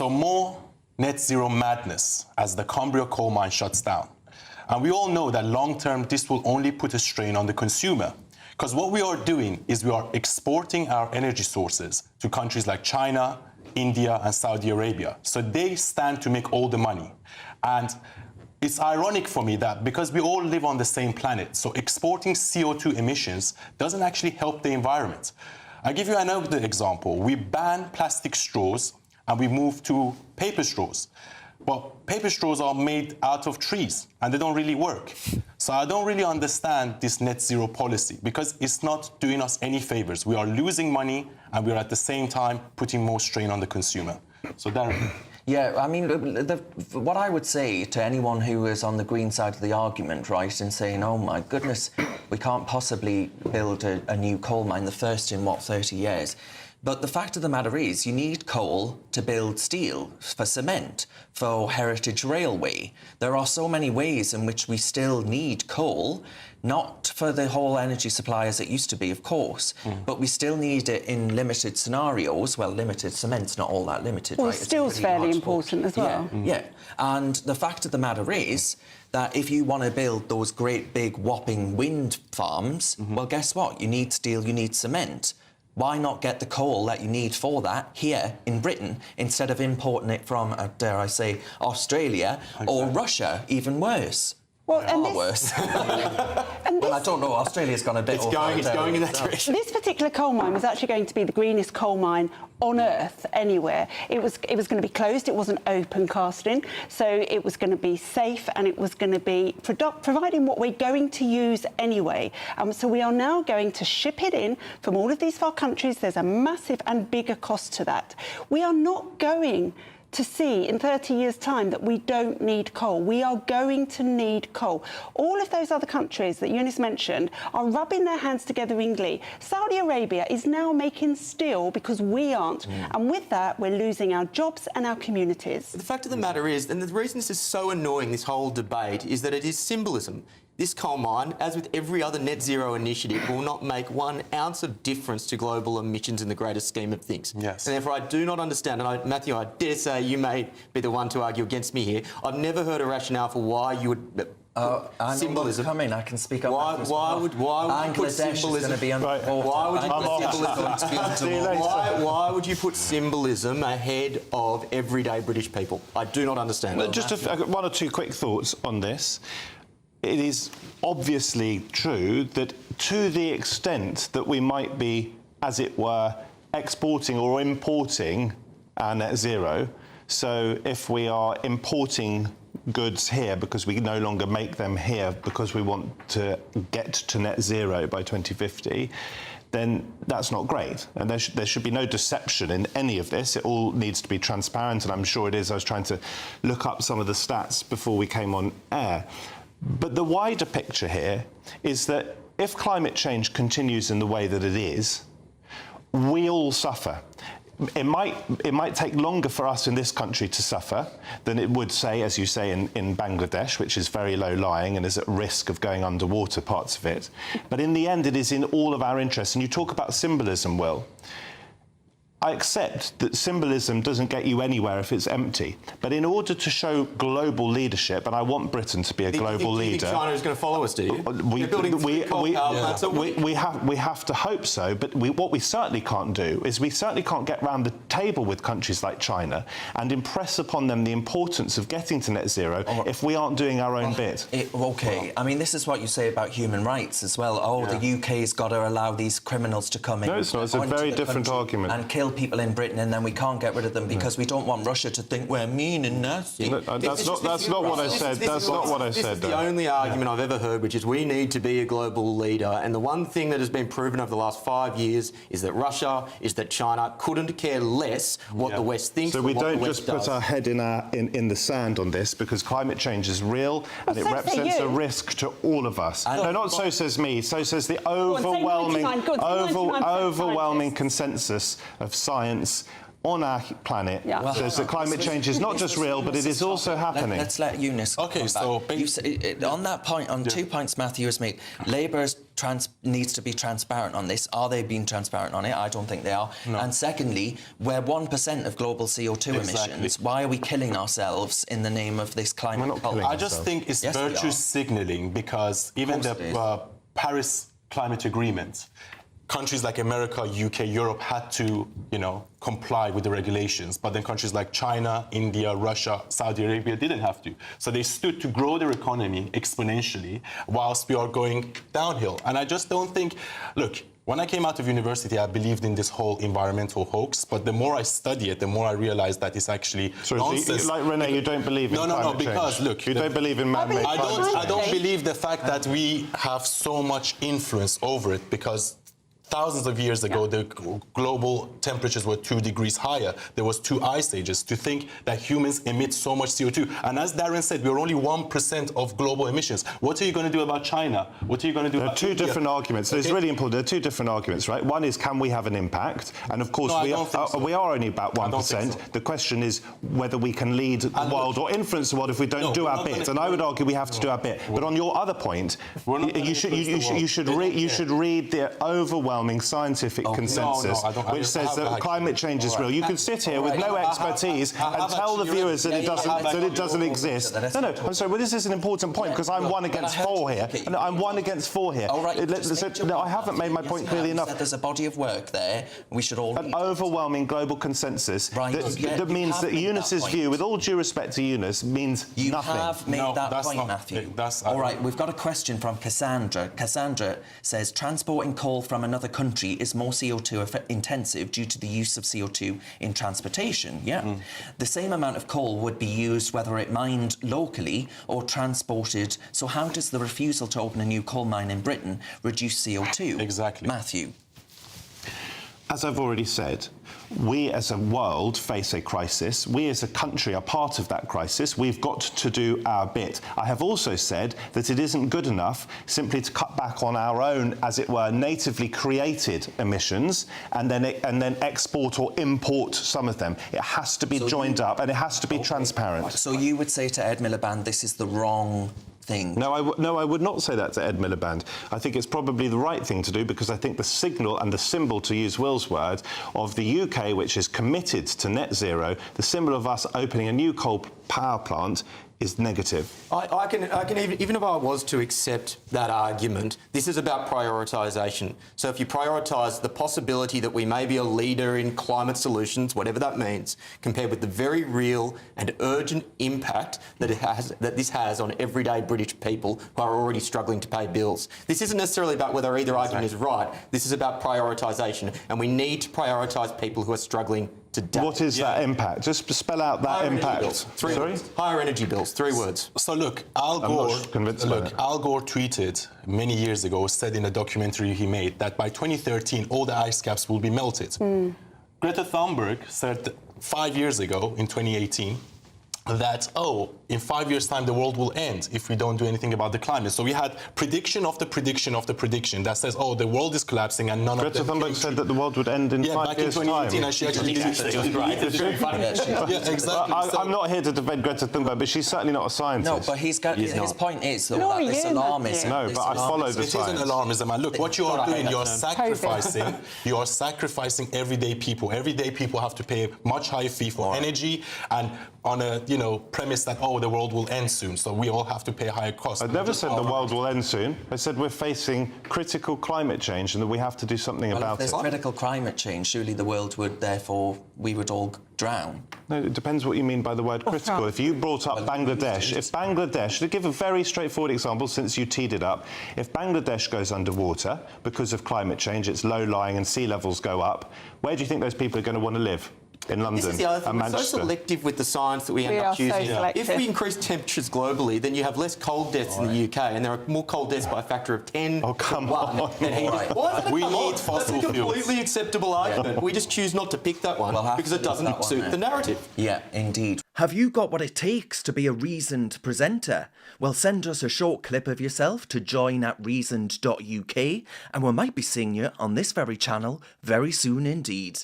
So more net zero madness as the Cumbria coal mine shuts down. And we all know that long-term, this will only put a strain on the consumer. Because what we are doing is we are exporting our energy sources to countries like China, India, and Saudi Arabia. So they stand to make all the money. And it's ironic for me that because we all live on the same planet, so exporting CO2 emissions doesn't actually help the environment. I'll give you another example. We ban plastic straws and we move to paper straws. But paper straws are made out of trees and they don't really work. So I don't really understand this net zero policy because it's not doing us any favors. We are losing money and we're at the same time putting more strain on the consumer. So Darren. Yeah, I mean, what I would say to anyone who is on the green side of the argument, right, and saying, oh my goodness, we can't possibly build a new coal mine, the first in, 30 years? But the fact of the matter is, you need coal to build steel, for cement, for Heritage Railway. There are so many ways in which we still need coal, not for the whole energy supply as it used to be, of course, but we still need it in limited scenarios. Well, limited cement's not all that limited, well, right? steel's fairly important as well. Yeah, and the fact of the matter is that if you want to build those great big whopping wind farms, well, guess what? You need steel, you need cement. Why not get the coal that you need for that here in Britain instead of importing it from, dare I say, Australia or Russia, even worse? Well, worse. Well, I don't know. Australia's gone a bit. It's going in that direction. This particular coal mine was actually going to be the greenest coal mine on Earth anywhere. It was going to be closed. It wasn't open casting, so it was going to be safe and it was going to be providing what we're going to use anyway. So we are now going to ship it in from all of these far countries. There's a massive and bigger cost to that. We are not going to see in 30 years' time that we don't need coal. We are going to need coal. All of those other countries that Eunice mentioned are rubbing their hands together in glee. Saudi Arabia is now making steel because we aren't. And with that, we're losing our jobs and our communities. The fact of the matter is, and the reason this is so annoying, this whole debate, is that it is symbolism. This coal mine, as with every other net zero initiative, will not make 1 ounce of difference to global emissions in the greater scheme of things. Yes. And therefore I do not understand, and Matthew, I dare say you may be the one to argue against me here. I've never heard a rationale for why you would I know what's coming. I can speak up. Why would you put symbolism? Why would you put symbolism ahead of everyday British people? I do not understand. Well, just one or two quick thoughts on this. It is obviously true that to the extent that we might be, as it were, exporting or importing our net zero, so if we are importing goods here because we no longer make them here because we want to get to net zero by 2050, then that's not great. And there should be no deception in any of this. It all needs to be transparent, and I'm sure it is. I was trying to look up some of the stats before we came on air. But the wider picture here is that if climate change continues in the way that it is, we all suffer. It might take longer for us in this country to suffer than it would, say, as you say, in Bangladesh, which is very low-lying and is at risk of going underwater, parts of it. But in the end, it is in all of our interests. And you talk about symbolism, Will. I accept that symbolism doesn't get you anywhere if it's empty. But in order to show global leadership, and I want Britain to be a global leader... Do you think China is going to follow us, do you? We have to hope so, but what we certainly can't do is we certainly can't get round the table with countries like China and impress upon them the importance of getting to net zero if we aren't doing our own bit. I mean, this is what you say about human rights as well. Oh, the UK's got to allow these criminals to come in. No, it's not. It's a very different argument. And kill people in Britain, and then we can't get rid of them because we don't want Russia to think we're mean and nasty. That's not what I said. That's not what I said. This is the only argument I've ever heard, which is we need to be a global leader. And the one thing that has been proven over the last 5 years is that Russia, is that China couldn't care less what the West thinks. So we don't just put our head in the sand on this, because climate change is real and it represents a risk to all of us. No, not so says me. So says the overwhelming consensus of science on our planet says that climate change is not just real, but it is also happening. Let's let Eunice come back. On that point, on 2 points Matthew has made, Labour's needs to be transparent on this. Are they being transparent on it? I don't think they are. And secondly, we're 1% of global CO2 emissions. Why are we killing ourselves in the name of this climate not cult? killing I just think it's Yes, we virtue are. signaling, because even course it is. the Paris Climate Agreement, countries like America, UK, Europe had to, comply with the regulations. But then countries like China, India, Russia, Saudi Arabia didn't have to. So they stood to grow their economy exponentially whilst we are going downhill. And I just don't think, look, when I came out of university, I believed in this whole environmental hoax. But the more I study it, the more I realize that it's actually nonsense. Like Renee, you don't believe in climate change? Because look, you don't believe in man-made I climate believe- I change. don't believe the fact that we have so much influence over it, because thousands of years ago, the global temperatures were 2 degrees higher. There was 2 ice ages. To think that humans emit so much CO2. And as Darren said, we're only 1% of global emissions. What are you going to do about China? What are you going to do There are about two India? different arguments. It's Okay. really important. There are two different arguments, right? One is, can we have an impact? And of course, No, I we don't think so. we are only about I don't think 1%. so. The question is whether we can lead the And world or influence the world if we don't No, do we're our not bit. gonna- And I would argue we have to do our bit. But on your other point, We're not gonna you should influence the world. you should read the overwhelming scientific consensus, No, I don't- which says I that have- climate change is real. You can sit here with no expertise and tell the viewers that it doesn't exist. No, I'm sorry. Well, this is an important point because I'm one against four here. No, I'm one against four here. All right, No, I haven't made my point clearly enough. There's a body of work there. We should all. An overwhelming global consensus Right, yeah, that you means have that made that Eunice's point. view, with all due respect to Eunice, means You nothing. have made No, that that's point, not- Matthew. that's- All right, we've got a question from Cassandra. Cassandra says, transporting coal from another country is more CO2 intensive due to the use of CO2 in transportation. Yeah. The same amount of coal would be used whether it mined locally or transported. So how does the refusal to open a new coal mine in Britain reduce CO2? Exactly. Matthew. As I've already said, we as a world face a crisis. We as a country are part of that crisis. We've got to do our bit. I have also said that it isn't good enough simply to cut back on our own, as it were, natively created emissions and then export or import some of them. It has to be joined up and it has to be transparent. So you would say to Ed Miliband, this is the wrong thing? No, I would not say that to Ed Miliband. I think it's probably the right thing to do because I think the signal and the symbol, to use Will's word, of the UK, which is committed to net zero, the symbol of us opening a new coal power plant is negative. I can even if I was to accept that argument, this is about prioritisation. So if you prioritise the possibility that we may be a leader in climate solutions, whatever that means, compared with the very real and urgent impact that this has on everyday British people who are already struggling to pay bills. This isn't necessarily about whether either argument is right. This is about prioritisation, and we need to prioritise people who are struggling today. What is that impact? Just spell out that Higher energy impact. bills. Three Sorry? words. Higher energy bills. 3 words. So look, Al I'm Gore. not convinced by that. Al Gore tweeted many years ago, said in a documentary he made that by 2013 all the ice caps will be melted. Greta Thunberg said 5 years ago, in 2018, that in 5 years' time the world will end if we don't do anything about the climate. So we had prediction of the prediction of the prediction that says, the world is collapsing and none Greta of them. Thunberg said that the world would end in 5 back in years' 2018, time. and she actually did it. Yeah, exactly. I'm not here to defend Greta Thunberg, but she's certainly not a scientist. No, but his point is, though, No, that this you, alarmism... Matthew. No, this but I follow alarmism- the It is an science. alarmism, and look, what you are doing, COVID. you are sacrificing everyday people. Everyday people have to pay a much higher fee for energy, and on a premise that the world will end soon, so we all have to pay a higher cost. I never said the world will end soon. I said we're facing critical climate change and that we have to do something Well, if about there's it. critical climate change, surely the world would, therefore, we would all drown. No, it depends what you mean by the word critical. If you brought up Bangladesh, to give a very straightforward example, since you teed it up, if Bangladesh goes underwater because of climate change, it's low-lying and sea levels go up, where do you think those people are going to want to live? In London This is the other and thing. We're so Manchester? selective with the science that we end We up are so choosing. selective. If we increase temperatures globally, then you have less cold deaths in the UK, and there are more cold deaths by a factor of 10 Oh, come to 1 on. than heating. Right. Why does it We come need on? fossil That's a completely fuels. acceptable argument. We just choose not to pick that one We'll have because to it pick that doesn't one suit then. the narrative. Yeah, indeed. Have you got what it takes to be a reasoned presenter? Well, send us a short clip of yourself to join@reasoned.uk and we might be seeing you on this very channel very soon indeed.